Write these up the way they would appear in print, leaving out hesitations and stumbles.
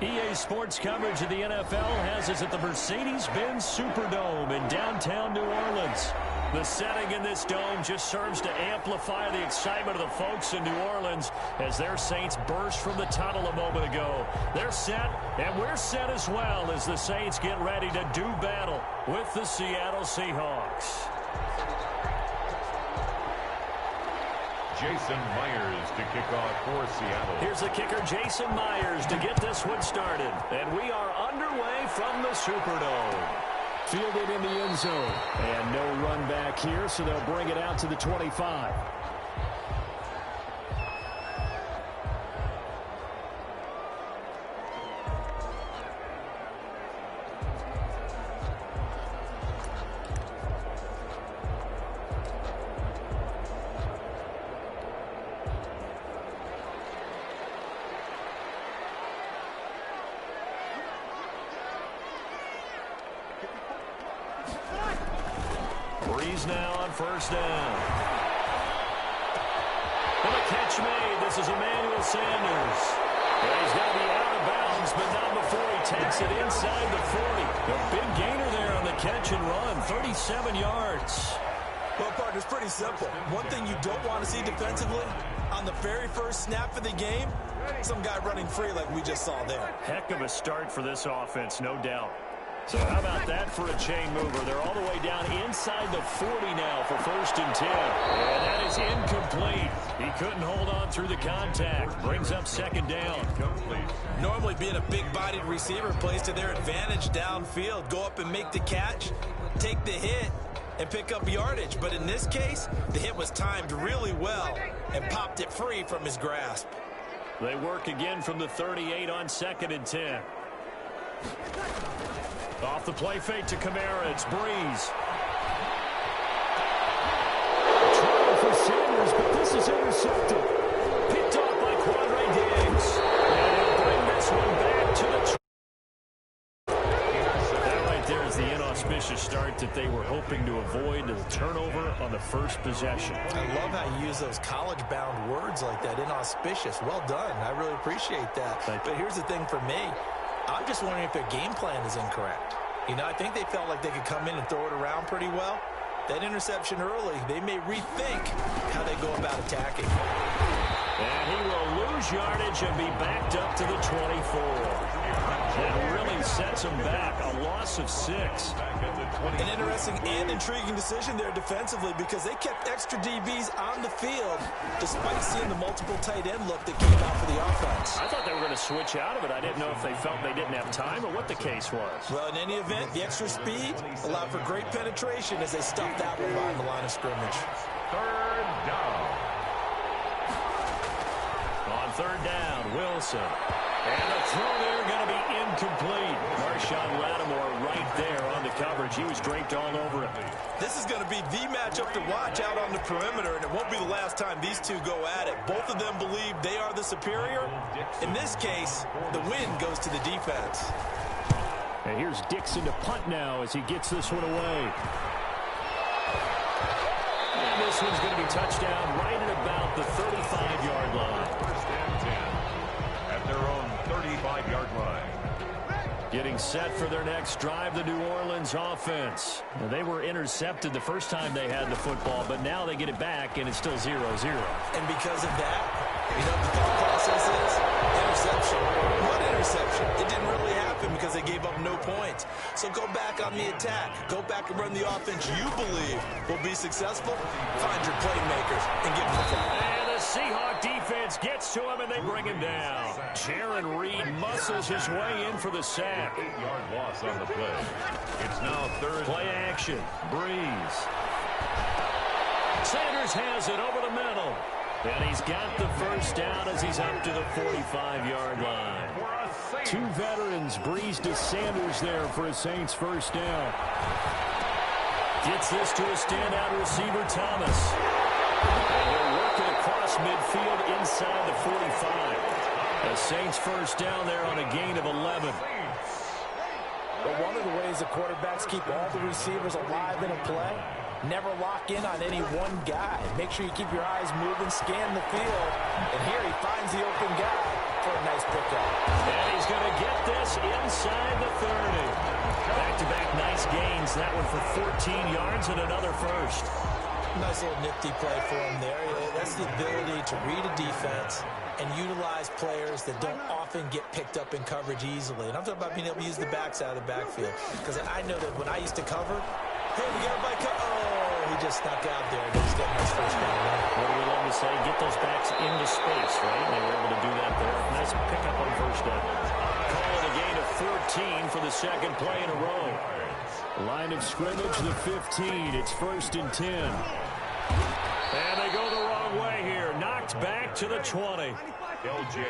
EA Sports coverage of the NFL has us at the Mercedes-Benz Superdome in downtown New Orleans. The setting in this dome just serves to amplify the excitement of the folks in New Orleans as their Saints burst from the tunnel a moment ago. They're set, and we're set as well as the Saints get ready to do battle with the Seattle Seahawks. Jason Myers to kick off for Seattle. Here's the kicker, Jason Myers, to get this one started. And we are underway from the Superdome. Fielded in the end zone. And no run back here, so they'll bring it out to the 25. Breeze now on first down. And a catch made. This is Emmanuel Sanders. And he's going to be out of bounds, but not before he takes it inside the 40. A big gainer there on the catch and run, 37 yards. Well, partner, it's pretty simple. One thing you don't want to see defensively, on the very first snap of the game, some guy running free like we just saw there. Heck of a start for this offense, no doubt. So how about that for a chain mover? They're all the way down inside the 40 now for 1st and 10. And that is incomplete. He couldn't hold on through the contact. Brings up 2nd down. Normally being a big-bodied receiver plays to their advantage downfield. Go up and make the catch, take the hit, and pick up yardage. But in this case, the hit was timed really well and popped it free from his grasp. They work again from the 38 on 2nd and 10. Off the play fake to Kamara. It's Breeze. Trying for Sanders, but this is intercepted. Picked off by Quandre Diggs. And he'll bring this one back to the... That right there is the inauspicious start that they were hoping to avoid, the turnover on the first possession. I love how you use those college-bound words like that, inauspicious. Well done. I really appreciate that. But here's the thing for me. I'm just wondering if their game plan is incorrect. You know, I think they felt like they could come in and throw it around pretty well. That interception early, they may rethink how they go about attacking. And he will lose yardage and be backed up to the 24. That really sets him back. A loss of 6. An interesting and intriguing decision there defensively because they kept extra DBs on the field despite seeing the multiple tight end look that came out for the offense. I thought they were going to switch out of it. I didn't know if they felt they didn't have time or what the case was. Well, in any event, the extra speed allowed for great penetration as they stuffed that one behind the line of scrimmage. 3rd down. On 3rd down, Wilson. And the throw there going to be incomplete. Marshawn Lattimore right there on the coverage. He was draped all over it. This is going to be the matchup to watch out on the perimeter, and it won't be the last time these two go at it. Both of them believe they are the superior. In this case, the win goes to the defense. And here's Dixon to punt now as he gets this one away. And this one's going to be touchdown right at about the 35-yard line. 1st and 10 at their own 35-yard line. Getting set for their next drive, the New Orleans offense. Now, they were intercepted the first time they had the football, but now they get it back, and it's still 0-0. And because of that, you know what the thought process is? Interception. What interception? It didn't really happen because they gave up no points. So go back on the attack. Go back and run the offense you believe will be successful. Find your playmakers and give them the ball. And the Seahawk defense gets to him, and they bring him down. Jaron Reed muscles his way in for the sack. 8-yard loss on the play. It's now 3rd. Play action. Breeze. Sanders has it over the middle. And he's got the 1st down as he's up to the 45-yard line. 2 veterans, Breeze to Sanders there for a Saints 1st down. Gets this to a standout receiver, Thomas. And they're working across midfield inside the 45. The Saints 1st down there on a gain of 11. But one of the ways the quarterbacks keep all the receivers alive in a play, never lock in on any one guy. Make sure you keep your eyes moving, scan the field. And here he finds the open guy for a nice pickup. And he's going to get get this inside the 30. Back-to-back nice gains. That one for 14 yards and another first. Nice little nifty play for him there. That's the ability to read a defense and utilize players that don't often get picked up in coverage easily. And I'm talking about being able to use the backs out of the backfield. Because I know that when I used to cover, hey, we got everybody he just snuck out there. He's getting his first down. What do we love to say? Get those backs into space, right? They were able to do that there. Nice pickup on first down. Call it a gain of 14 for the second play in a row. Line of scrimmage, the 15. It's 1st and 10. And they go the wrong way here. Knocked back to the 20.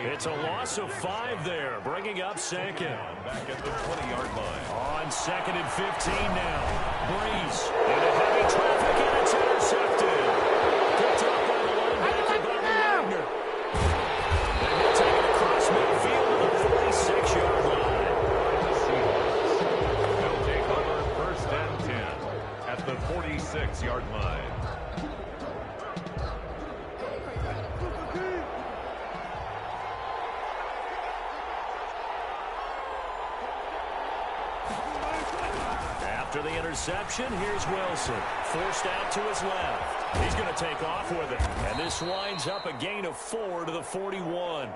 It's a loss of 5 there, bringing up second. Back at the 20-yard line. On 2nd and 15 now. Breeze into heavy traffic, and it's intercepted. Picked up by the linebacker, Bobby Wagner. And he'll take it across midfield to the 46-yard line. They'll take over 1st and 10 at the 46-yard line. After the interception, here's Wilson. Forced out to his left. He's going to take off with it. And this winds up a gain of 4 to the 41.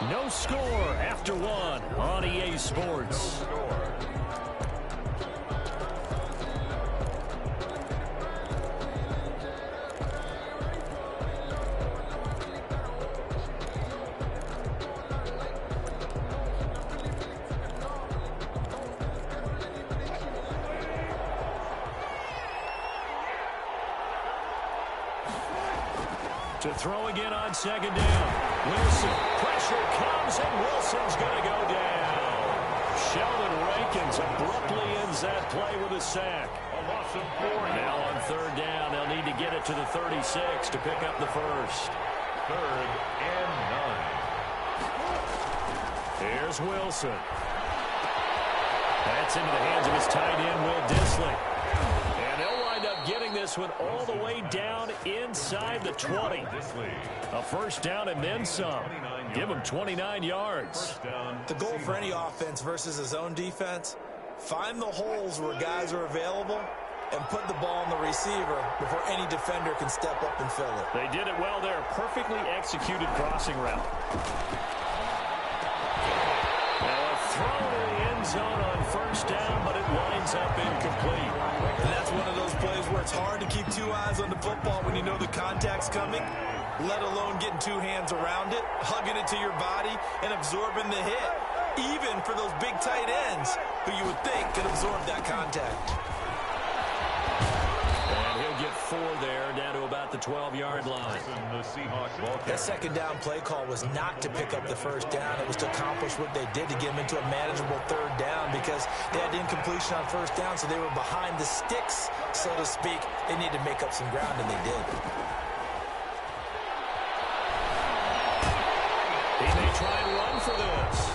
No score after 1 on EA Sports. To throw again on 2nd down. Wilson, pressure comes, and Wilson's going to go down. Sheldon Rankins abruptly ends that play with a sack. A loss of 4. Now on 3rd down, they'll need to get it to the 36 to pick up the first. 3rd and 9. Here's Wilson. That's into the hands of his tight end, Will Dissly. And they'll wind up getting this one all the way down inside the 20. A first down and then some. Give him 29 yards. The goal for any offense versus his own defense, find the holes where guys are available and put the ball on the receiver before any defender can step up and fill it. They did it well there. Perfectly executed crossing route. Now a throw to the end zone on first down, but it winds up incomplete. And that's one of those plays where it's hard to keep 2 eyes on the football when you know the contact's coming, let alone getting 2 hands around it, hugging it to your body, and absorbing the hit, even for those big tight ends who you would think could absorb that contact. And he'll get 4 there, down to about the 12-yard line. That 2nd down play call was not to pick up the first down. It was to accomplish what they did to get them into a manageable 3rd down because they had incompletion on first down, so they were behind the sticks, so to speak. They needed to make up some ground, and they did. He may try and run for this.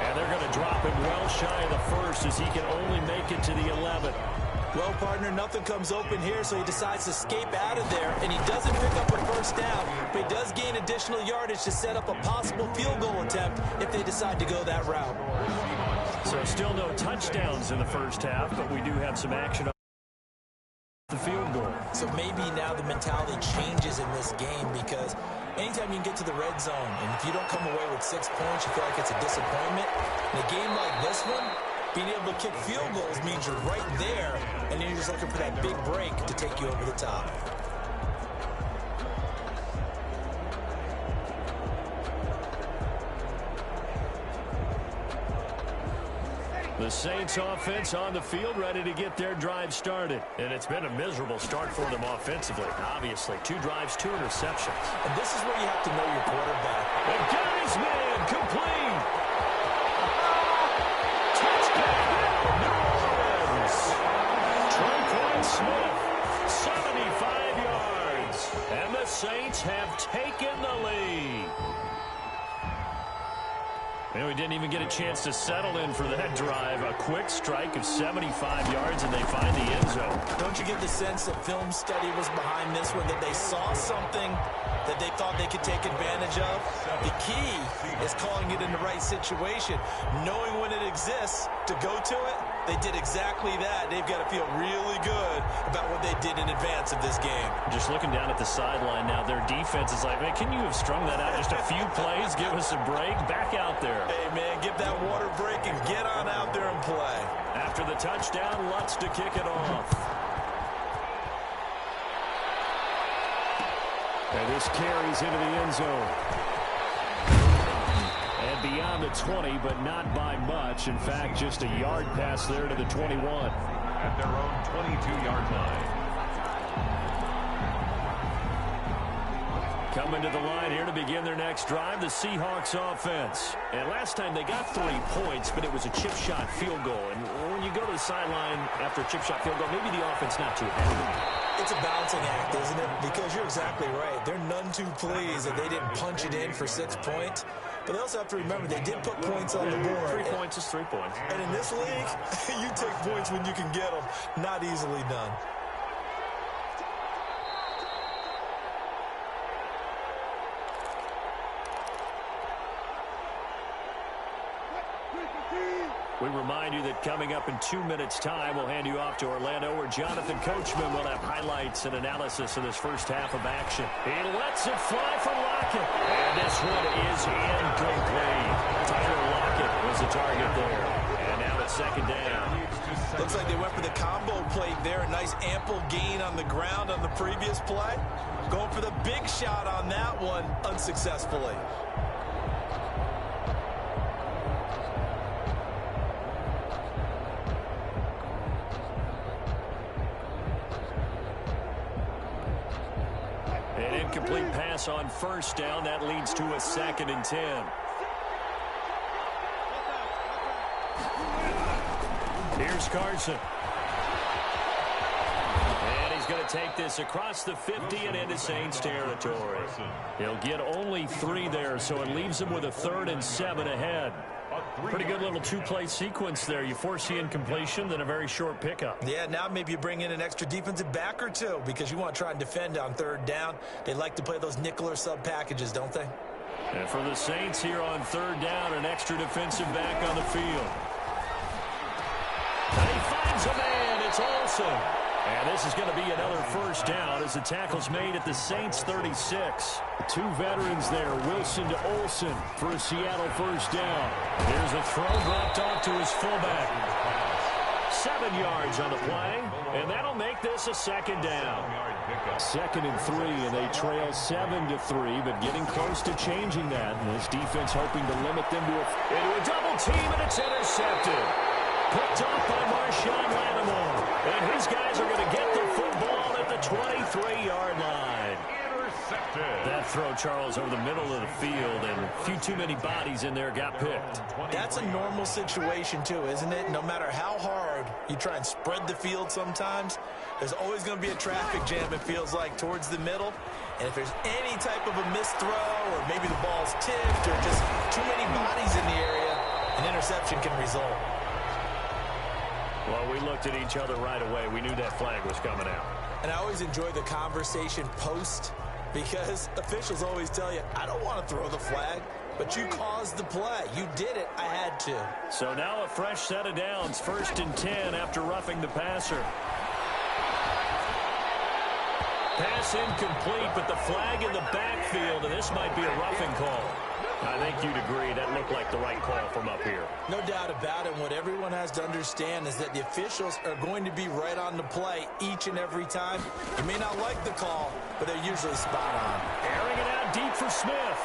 And they're going to drop him well shy of the first as he can only make it to the 11. Well, partner, nothing comes open here, so he decides to escape out of there, and he doesn't pick up a first down, but he does gain additional yardage to set up a possible field goal attempt if they decide to go that route. So still no touchdowns in the first half, but we do have some action on the field goal. So maybe now the mentality changes in this game because anytime you can get to the red zone, and if you don't come away with 6 points, you feel like it's a disappointment. In a game like this one, being able to kick field goals means you're right there, and then you're just looking for that big break to take you over the top. The Saints offense on the field, ready to get their drive started. And it's been a miserable start for them offensively. Obviously, 2 drives, 2 interceptions. And this is where you have to know your quarterback. And Gary's man complete. Touchdown, New Orleans. Tre'Quan Smith, 75 yards. And the Saints have taken the lead. And we didn't even get a chance to settle in for that drive. A quick strike of 75 yards, and they find the end zone. Don't you get the sense that film study was behind this one, that they saw something that they thought they could take advantage of? The key is calling it in the right situation. Knowing when it exists to go to it, they did exactly that. They've got to feel really good about what they did in advance of this game. Just looking down at the sideline now, their defense is like, man, can you have strung that out just a few plays? Give us a break. Back out there. Hey, man, give that water break and get on out there and play. After the touchdown, Lutz to kick it off. And this carries into the end zone. And beyond the 20, but not by much. In fact, just a yard pass there to the 21. At their own 22-yard line. Coming to the line here to begin their next drive, the Seahawks offense. And last time they got 3 points, but it was a chip shot field goal. And when you go to the sideline after a chip shot field goal, maybe the offense not too happy. It's a balancing act, isn't it? Because you're exactly right. They're none too pleased that they didn't punch it in for 6 points. But they also have to remember they did put points on the board. 3 points is 3 points. And in this league, you take points when you can get them. Not easily done. We remind you that coming up in 2 minutes' time, we'll hand you off to Orlando, where Jonathan Coachman will have highlights and analysis of this first half of action. He lets it fly for Lockett. And this one is incomplete. Tyler Lockett was the target there. And now it's second down. Looks like they went for the combo plate there. A nice ample gain on the ground on the previous play. Going for the big shot on that one unsuccessfully. An incomplete pass on first down. That leads to a 2nd and 10. Here's Carson. And he's going to take this across the 50 and into Saints territory. He'll get only 3 there, so it leaves him with a 3rd and 7 ahead. Pretty good little 2-play sequence there. You force the incompletion, then a very short pickup. Yeah, now maybe you bring in an extra defensive back or 2 because you want to try and defend on 3rd down. They like to play those nickel or sub packages, don't they? And for the Saints here on 3rd down, an extra defensive back on the field. And he finds a man. It's Olsen. And this is going to be another first down as the tackle's made at the Saints 36. 2 veterans there, Wilson to Olsen for a Seattle first down. Here's a throw dropped off to his fullback. 7 yards on the play, and that'll make this a 2nd down. 2nd and 3, and they trail 7-3, but getting close to changing that. And this defense hoping to limit them to into a double team, and it's intercepted. Picked off by Marshawn Lattimore. And his guys are going to get the football at the 23-yard line. Intercepted. That throw, Charles, over the middle of the field, and a few too many bodies in there got picked. That's a normal situation, too, isn't it? No matter how hard you try and spread the field sometimes, there's always going to be a traffic jam, it feels like, towards the middle. And if there's any type of a missed throw, or maybe the ball's tipped, or just too many bodies in the area, an interception can result. Well, we looked at each other right away. We knew that flag was coming out. And I always enjoy the conversation post because officials always tell you, I don't want to throw the flag, but you caused the play. You did it. I had to. So now a fresh set of downs. 1st and 10 after roughing the passer. Pass incomplete, but the flag in the backfield, and this might be a roughing call. I think you'd agree that looked like the right call from up here. No doubt about it. What everyone has to understand is that the officials are going to be right on the play each and every time. You may not like the call, but they're usually spot on. Airing it out deep for Smith.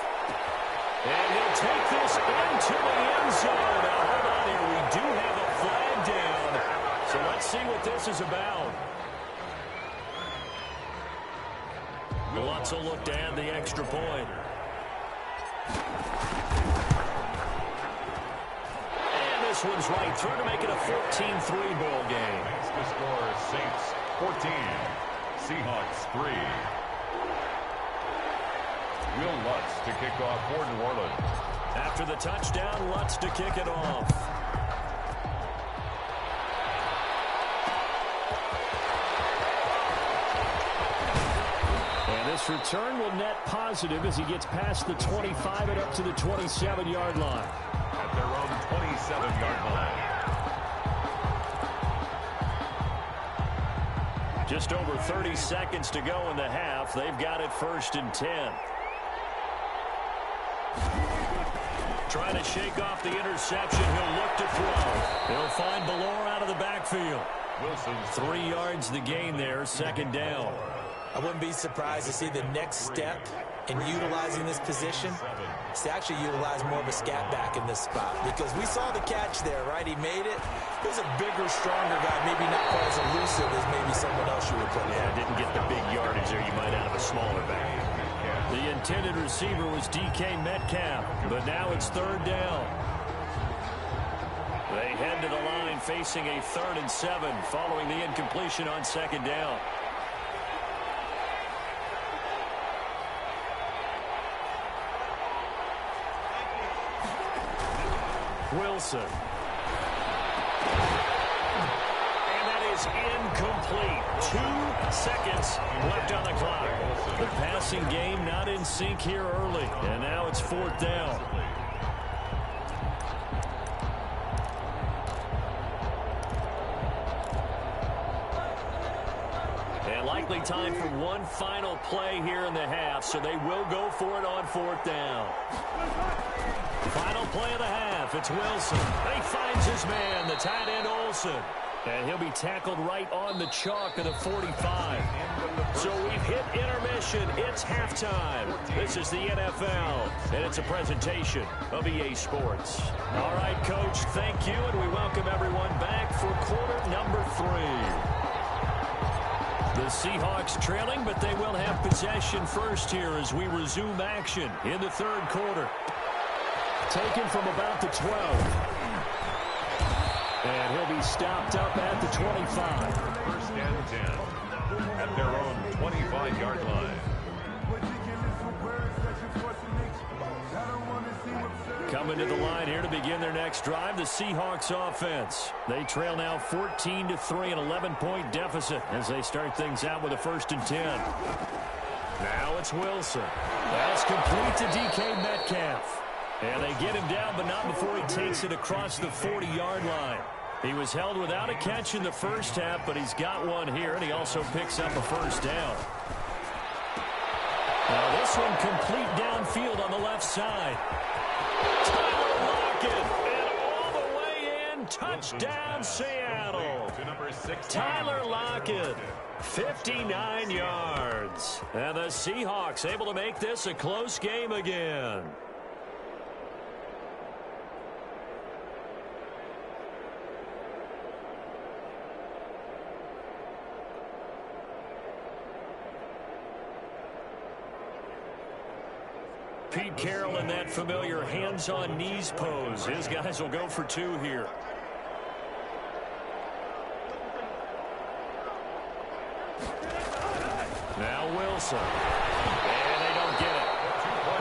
And he'll take this into the end zone. Now, hold on here. We do have a flag down. So let's see what this is about. Lutz will look to add the extra point. And this one's right through to make it a 14-3 ball game. The score is Saints 14, Seahawks 3. Will Lutz to kick off for New Orleans. After for the touchdown. Lutz to kick it off. And this return will net positive as he gets past the 25 and up to the 27-yard line. At their own 27-yard line. Just over 30 seconds to go in the half. They've got it 1st and 10. Trying to shake off the interception. He'll look to throw. He'll find Ballore out of the backfield. Wilson, 3 yards the gain there, 2nd down. I wouldn't be surprised to see the next step in utilizing this position is to actually utilize more of a scat back in this spot, because we saw the catch there, right? He made it. He was a bigger, stronger guy, maybe not quite as elusive as maybe someone else you would put in. Yeah, didn't get the big yardage there you might out of a smaller back. The intended receiver was DK Metcalf, but now it's 3rd down. They head to the line facing a 3rd and 7 following the incompletion on 2nd down. Wilson. And that is incomplete. 2 seconds left on the clock. The passing game not in sync here early. And now it's 4th down. And likely time for one final play here in the half, so they will go for it on 4th down. Final play of the half. It's Wilson. He finds his man, the tight end Olsen. And he'll be tackled right on the chalk of the 45. So we've hit intermission. It's halftime. This is the NFL, and it's a presentation of EA Sports. All right, Coach, thank you, and we welcome everyone back for quarter number 3. The Seahawks trailing, but they will have possession first here as we resume action in the 3rd quarter. Taken from about the 12. And he'll be stopped up at the 25. 1st and 10. At their own 25-yard line. Coming to the line here to begin their next drive, the Seahawks offense. They trail now 14-3, an 11-point deficit as they start things out with a 1st and 10. Now it's Wilson. That's complete to DK Metcalf. And they get him down, but not before he takes it across the 40-yard line. He was held without a catch in the first half, but he's got one here, and he also picks up a 1st down. Now this one complete downfield on the left side. Tyler Lockett, and all the way in, touchdown Seattle. Tyler Lockett, 59 yards. And the Seahawks able to make this a close game again. Pete Carroll in that familiar hands-on knees pose. His guys will go for 2 here. Now Wilson. And they don't get it.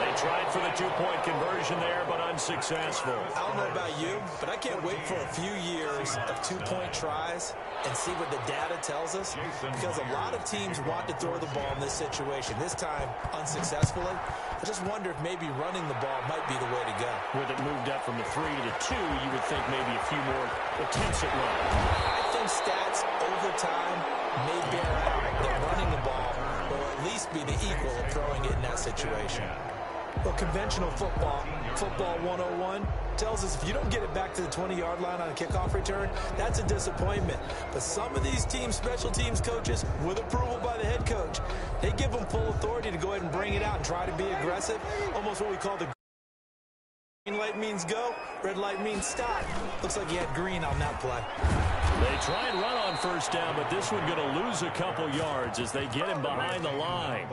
They tried for the 2-point conversion there, but unsuccessful. I don't know about you, but I can't wait for a few years of 2-point tries and see what the data tells us, because a lot of teams want to throw the ball in this situation. This time, unsuccessfully. I just wonder if maybe running the ball might be the way to go. With it moved up from the 3 to the 2, you would think maybe a few more attempts at running. I think stats over time may bear out that running the ball will at least be the equal of throwing it in that situation. Well, conventional football 101, tells us if you don't get it back to the 20-yard line on a kickoff return, that's a disappointment. But some of these teams, special teams coaches, with approval by the head coach, they give them full authority to go ahead and bring it out and try to be aggressive, almost what we call the green light means go, red light means stop. Looks like he had green on that play. They try and run on 1st down, but this one going to lose a couple yards as they get him behind the line.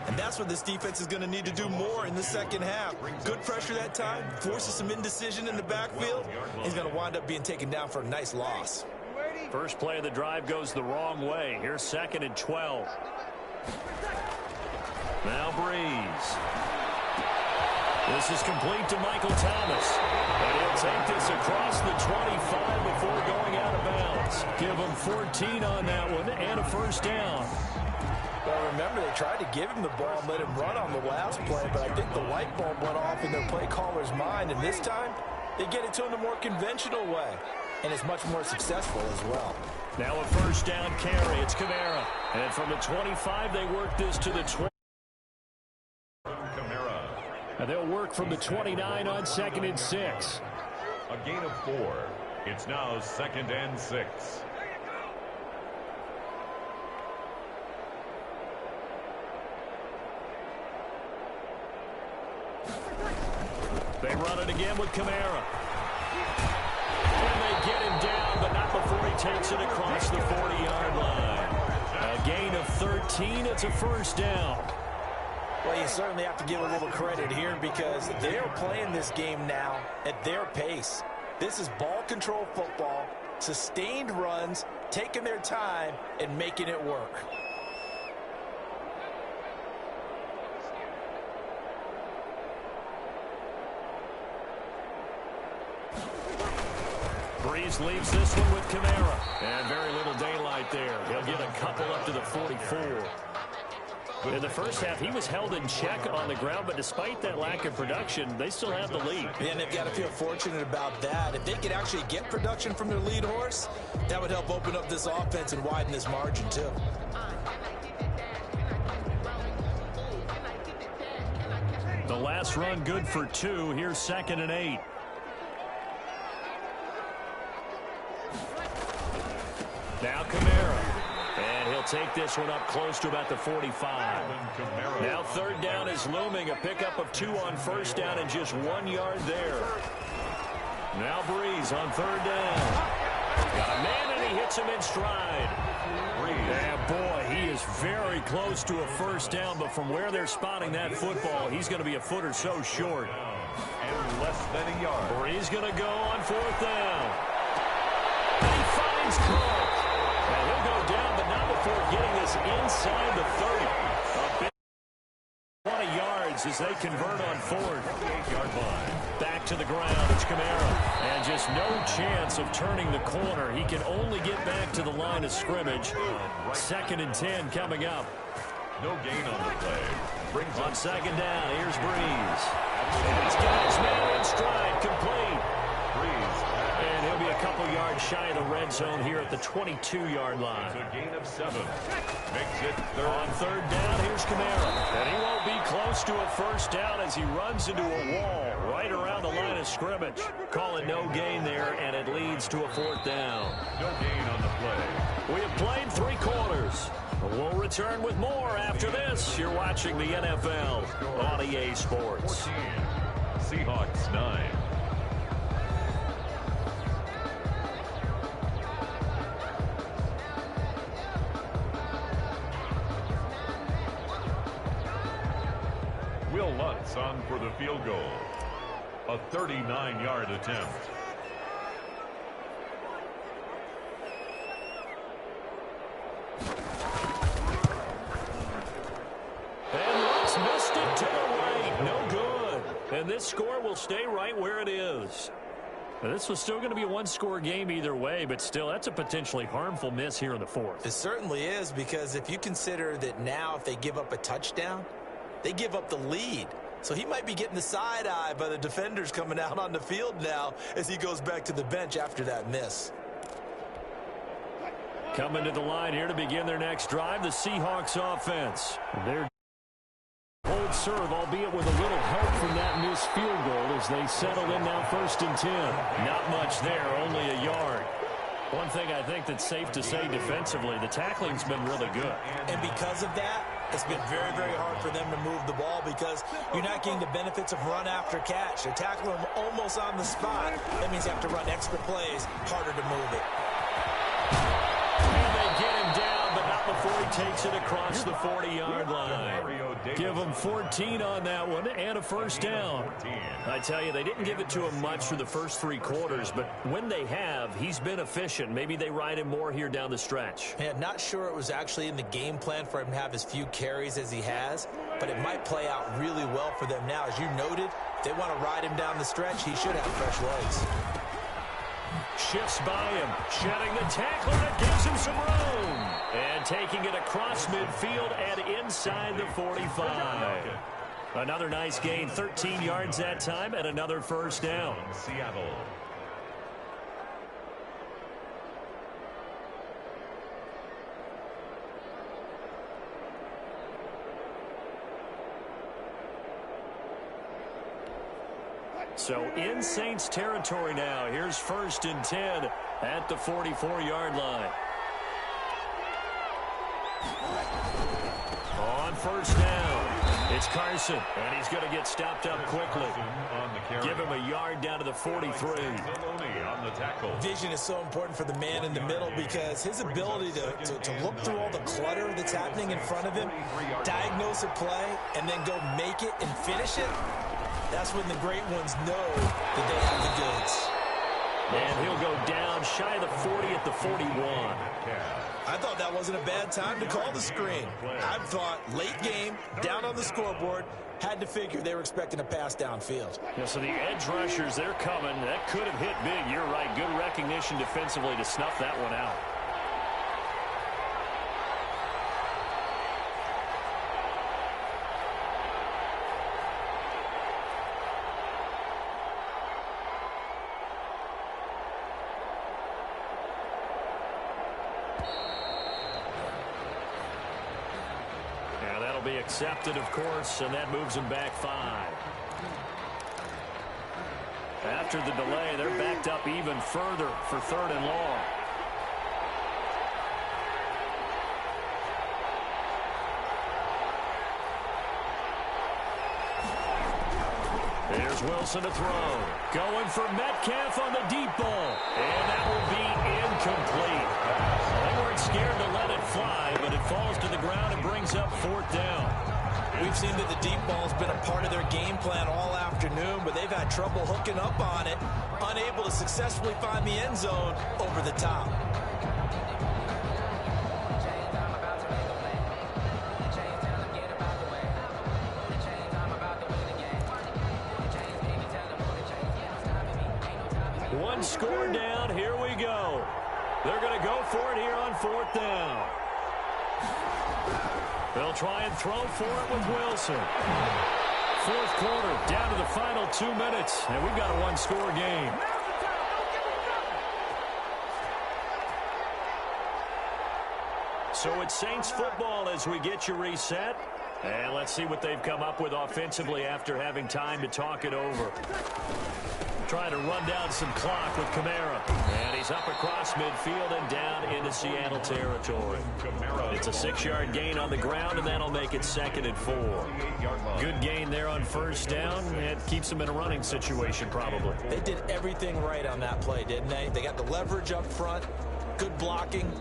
And that's what this defense is going to need to do more in the second half. Good pressure that time, forces some indecision in the backfield. He's going to wind up being taken down for a nice loss. First play of the drive goes the wrong way. Here's 2nd and 12. Now Breeze. This is complete to Michael Thomas. And he'll take this across the 25 before going out of bounds. Give him 14 on that one and a first down. Well, remember, they tried to give him the ball and let him run on the last play, but I think the light bulb went off in their play caller's mind, and this time they get it to him the more conventional way, and it's much more successful as well. Now a first down carry. It's Kamara. And from the 25, they work this to the 20. And they'll work from the 29 on 2nd and 6. A gain of 4. It's now 2nd and 6. They run it again with Kamara. And they get him down, but not before he takes it across the 40-yard line. A gain of 13. It's a first down. Well, you certainly have to give a little credit here because they're playing this game now at their pace. This is ball control football, sustained runs, taking their time, and making it work. Breeze leaves this one with Kamara. And very little daylight there. He'll get a couple up to the 44. In the first half, he was held in check on the ground, but despite that lack of production, they still have the lead. And they've got to feel fortunate about that. If they could actually get production from their lead horse, that would help open up this offense and widen this margin, too. The last run good for 2. Here's 2nd and 8. Now Kamara. And he'll take this one up close to about the 45. Now 3rd down is looming. A pickup of 2 on 1st down and just 1 yard there. Now Breeze on 3rd down. Got a man and he hits him in stride. And boy, he is very close to a first down, but from where they're spotting that football, he's going to be a foot or so short. And less than a yard. Breeze going to go on 4th down. And he finds Cook. And he'll go down, but not before getting this inside the 30. A big 20 yards as they convert on 4th. 8-yard line. Back to the ground. It's Kamara. And just no chance of turning the corner. He can only get back to the line of scrimmage. 2nd and 10 coming up. No gain on the play. Brings on 2nd down. Here's Breeze. And he's got his man in stride. Complete. Breeze. And he'll be a couple yards shy of the red zone here at the 22-yard line. It's a gain of 7. Makes it 3rd. On 3rd down, here's Kamara. And he won't be close to a first down as he runs into a wall right around the line of scrimmage. Call it no gain there, and it leads to a 4th down. No gain on the play. We have played 3 quarters. We'll return with more after this. You're watching the NFL on EA Sports. 14. Seahawks 9. Will Lutz on for the field goal. A 39-yard attempt. And Lutz missed it to the right. No good. And this score will stay right where it is. Now, this was still going to be a one-score game either way, but still, that's a potentially harmful miss here in the 4th. It certainly is, because if you consider that now if they give up a touchdown, they give up the lead. So he might be getting the side eye by the defenders coming out on the field now as he goes back to the bench after that miss. Coming to the line here to begin their next drive, the Seahawks offense. They're hold serve, albeit with a little help from that missed field goal as they settle in now 1st and 10. Not much there, only a yard. One thing I think that's safe to say defensively, the tackling's been really good. And because of that, it's been very, very hard for them to move the ball because you're not getting the benefits of run after catch. They tackle them almost on the spot. That means you have to run extra plays, harder to move it. And they get him down, but not before he takes it across the 40-yard line. Give him 14 on that one and a first down. I tell you, they didn't give it to him much for the first 3 quarters, but when they have, he's been efficient. Maybe they ride him more here down the stretch. Yeah, not sure it was actually in the game plan for him to have as few carries as he has, but it might play out really well for them now. As you noted, They want to ride him down the stretch. He should have fresh legs. Shifts by him, shedding the tackle that gives him some room. And taking it across midfield and inside the 45. Another nice gain, 13 yards that time, and another first down. Seattle. So in Saints territory now. Here's 1st and 10 at the 44-yard line. On first down, it's Carson, and he's going to get stopped up quickly. Give him a yard down to the 43. Vision is so important for the man in the middle because his ability to look through all the clutter that's happening in front of him, diagnose a play, and then go make it and finish it, that's when the great ones know that they have the goods. And he'll go down shy of the 40 at the 41. I thought that wasn't a bad time to call the screen. I thought late game, down on the scoreboard, had to figure they were expecting a pass downfield. Yeah, so the edge rushers, they're coming. That could have hit big. You're right. Good recognition defensively to snuff that one out. Be accepted, of course, and that moves them back 5. After the delay, they're backed up even further for 3rd and long. Here's Wilson to throw. Going for Metcalf on the deep ball. And that will be incomplete. They weren't scared to let it fly, but it falls to the ground and brings up 4th down. We've seen that the deep ball's been a part of their game plan all afternoon, but they've had trouble hooking up on it, unable to successfully find the end zone over the top. One score down. Here we go. They're going to go for it here on 4th down. They'll try and throw for it with Wilson. 4th quarter, down to the final 2 minutes, and we've got a one-score game. So it's Saints football as we get you reset. And let's see what they've come up with offensively after having time to talk it over. Trying to run down some clock with Kamara. And he's up across midfield and down into Seattle territory. It's a 6-yard gain on the ground, and that'll make it 2nd and 4. Good gain there on first down. It keeps them in a running situation, probably. They did everything right on that play, didn't they? They got the leverage up front. Good blocking.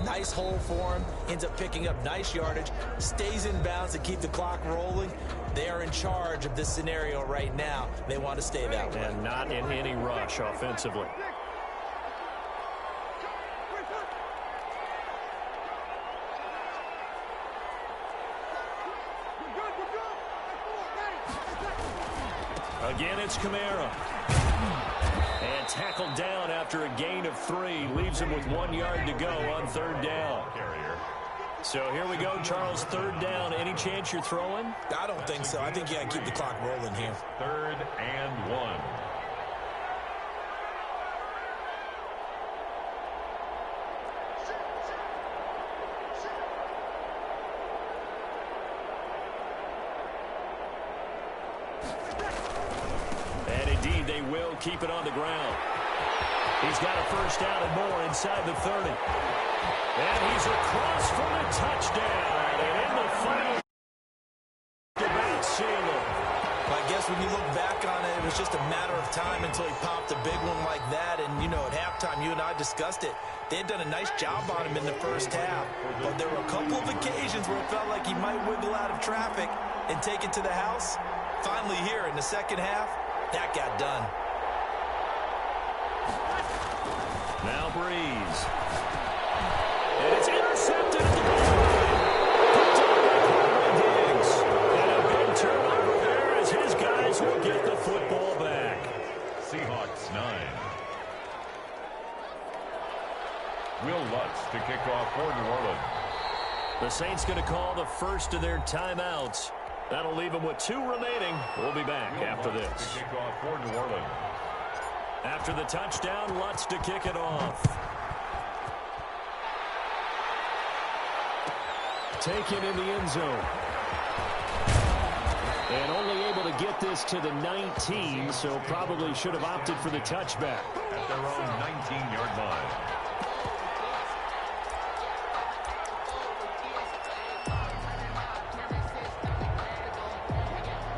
Nice hole for him. Ends up picking up nice yardage. Stays in bounds to keep the clock rolling. They are in charge of this scenario right now. They want to stay that way. And not in any rush offensively. Again, it's Kamara. And tackled down after a gain of 3. Leaves him with 1 yard to go on 3rd down. So here we go, Charles, 3rd down. Any chance you're throwing? I don't think so. I think you got to keep the clock rolling here. 3rd and 1. And indeed, they will keep it on the ground. He's got a first down and more inside the 30. And he's across for the touchdown. And in the final, about seal it. I guess when you look back on it, it was just a matter of time until he popped a big one like that. And, you know, at halftime, you and I discussed it. They had done a nice job on him in the first half. But there were a couple of occasions where it felt like he might wiggle out of traffic and take it to the house. Finally here in the second half, that got done. Now Breeze. And it's intercepted at the goal line. Picked up by Diggs. And a big turnover there as his guys will get the football. Seahawks 9. Will Lutz to kick off for New Orleans. The Saints going to call the first of their timeouts. That'll leave them with 2 remaining. We'll be back after this. To kick off for New Orleans. After the touchdown, Lutz to kick it off. Taken in the end zone. And only able to get this to the 19, so probably should have opted for the touchback. At their own 19-yard line.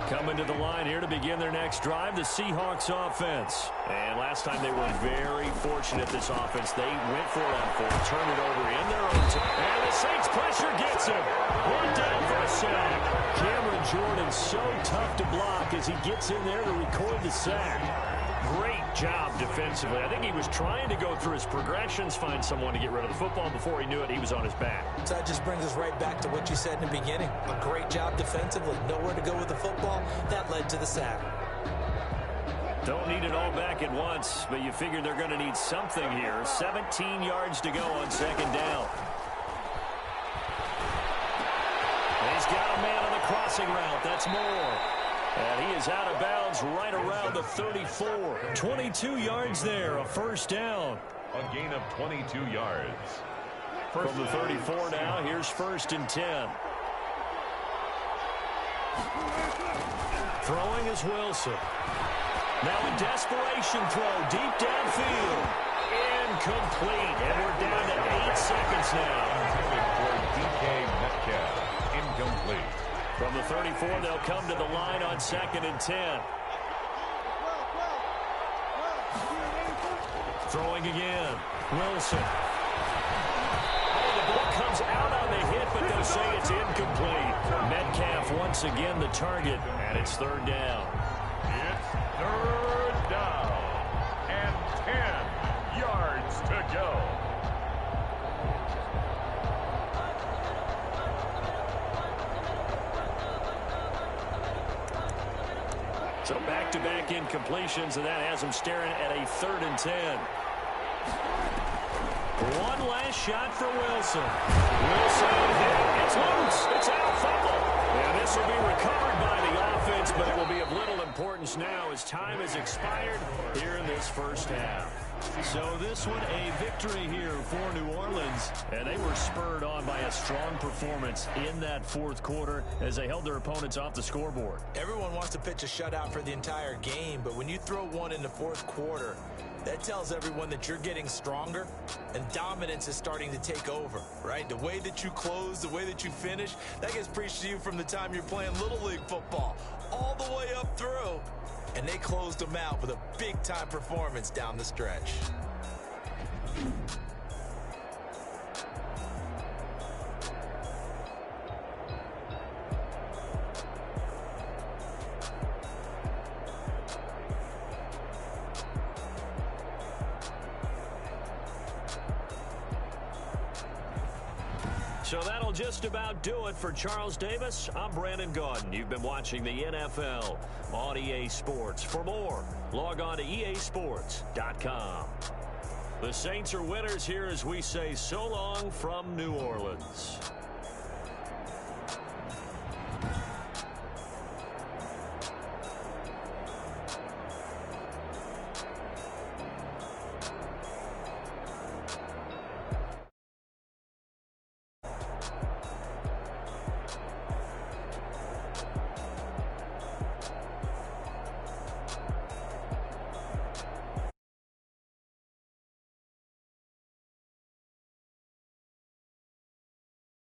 Coming to the line here to begin their next drive, the Seahawks offense. And last time they were very fortunate, this offense. They went for it on 4, turned it over in their own time. And the Saints pressure gets him. One down for a sack. Cameron Jordan so tough to block as he gets in there to record the sack. Great job defensively. I think he was trying to go through his progressions, find someone to get rid of the football. Before he knew it, he was on his back. So that just brings us right back to what you said in the beginning. A great job defensively. Nowhere to go with the football. That led to the sack. Don't need it all back at once, but you figure they're going to need something here. 17 yards to go on second down. He's got a man on the crossing route. That's Moore. And he is out of bounds right around the 34. 22 yards there, a first down. A gain of 22 yards. From the 34 now, here's 1st and 10. Throwing is Wilson. Now a desperation throw deep downfield. Incomplete. And we're down to 8 seconds now. Intended for DK Metcalf. Incomplete. From the 34, they'll come to the line on 2nd and 10. Throwing again. Wilson. Oh, the ball comes out on the hit, but they'll say it's incomplete. Metcalf once again the target, and it's 3rd down. It's 3rd down. And 10 yards to go. So back-to-back incompletions, and that has them staring at a 3rd and 10. One last shot for Wilson. Wilson, it's loose. It's out, fumble. And this will be recovered by the offense, but it will be of little importance now as time has expired here in this first half. So this one, a victory here for New Orleans. And they were spurred on by a strong performance in that 4th quarter as they held their opponents off the scoreboard. Everyone wants to pitch a shutout for the entire game, but when you throw one in the 4th quarter, that tells everyone that you're getting stronger and dominance is starting to take over, right? The way that you close, the way that you finish, that gets preached to you from the time you're playing Little League football all the way up through. And they closed them out with a big-time performance down the stretch. So that'll just about do it for Charles Davis. I'm Brandon Gaudin. You've been watching the NFL on EA Sports. For more, log on to easports.com. The Saints are winners here as we say so long from New Orleans.